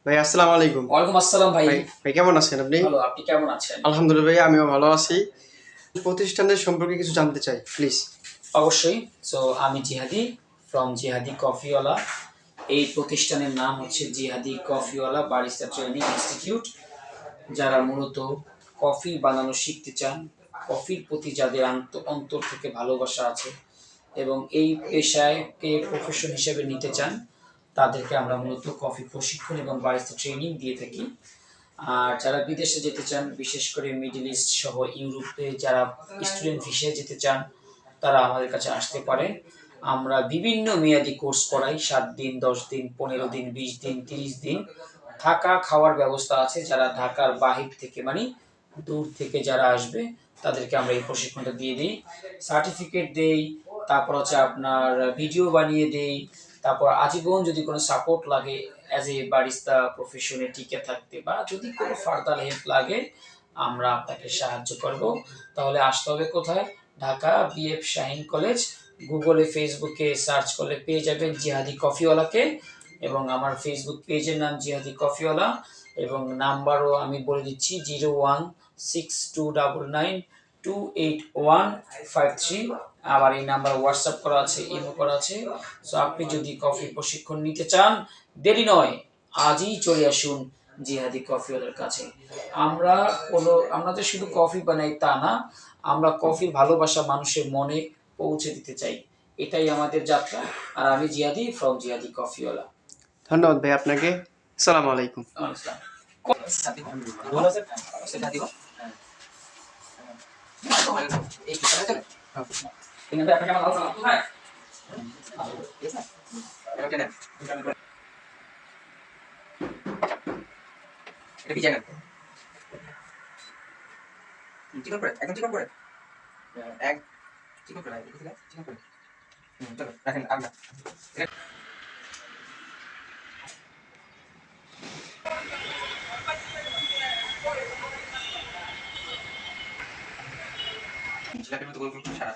ভাই আসসালামু আলাইকুম। ওয়ালাইকুম আসসালাম ভাই। ভাই ভাই কেমন আছেন আপনি? ভালো, আপনি কেমন আছেন? আলহামদুলিল্লাহ ভাই, আমিও ভালো আছি। প্রতিষ্ঠানের সম্পর্কে কিছু জানতে চাই প্লিজ। অবশ্যই। সো আমি জিহাদি ফ্রম জিহাদি কফিওয়ালা। এই প্রতিষ্ঠানের নাম হচ্ছে জিহাদি কফিওয়ালা বারিস্টা ট্রেনিং ইনস্টিটিউট। যারা মূলত কফি বানানো শিখতে চান, কফির প্রতি যাদের অন্তর থেকে ভালোবাসা আছে এবং এই পেশায়কে প্রফেশন হিসেবে নিতে চান, তাদেরকে আমরা মূলত কফি প্রশিক্ষণ এবং বারিস্টা ট্রেনিং দিয়ে থাকি। আর যারা বিদেশে যেতে চান, বিশেষ করে মিডল ইস্ট সহ ইউরোপে যারা স্টুডেন্ট ভিসায় যেতে চান, তারা আমাদের কাছে আসতে পারে। আমরা বিভিন্ন মেয়াদি কোর্স করাই, 7 দিন, 10 দিন, 15 দিন, 20 দিন, 30 দিন। থাকা খাওয়ার ব্যবস্থা আছে। যারা ঢাকার বাহির থেকে মানে দূর থেকে যারা আসবে, তাদেরকে আমরা এই প্রশিক্ষণটা দিয়ে দিই, সার্টিফিকেট দেই। তারপর হচ্ছে আপনার ভিডিও বানিয়ে দেই। তারপর আজীবন যদি কোনো সাপোর্ট লাগে অ্যাজ এ বারিস্তা প্রফেশনে টিকে থাকতে, বা যদি কোনো ফার্দার হেল্প লাগে, আমরা আপনাকে সাহায্য করব। তাহলে আসতে হবে কোথায়? Dhaka BF Shaheen college. গুগলে ফেসবুকে সার্চ করলে পেয়ে যাবেন জিহাদি কফিওয়ালাকে, এবং আমার ফেসবুক পেজের নাম জিহাদি কফিওয়ালা, এবং নাম্বারও আমি বলে দিচ্ছি 016299285153। আবার এই নাম্বার হোয়াটসঅ্যাপ করা আছে, ইমো করা আছে। সো আপনি যদি কফি প্রশিক্ষণ নিতে চান, দেরি নয়, আজই চলে আসুন জিহাদি কফিওয়ালার কাছে। আমরা যে শুধু কফি বানাই তা না, আমরা কফির ভালোবাসা মানুষের মনে পৌঁছে দিতে চাই। এটাই আমাদের যাত্রা। আর আমি জিহাদি ফ্রম জিহাদি কফিওয়ালা। ধন্যবাদ ভাই আপনাকে। আসসালামু আলাইকুম। এটা ভিজে নেন। চিকন করে, একদম চিকন করে। এক চিকন করে, চিকন করে। চলো রাখেন আর না। জিলাপির মতো গোল গোল করে সারা।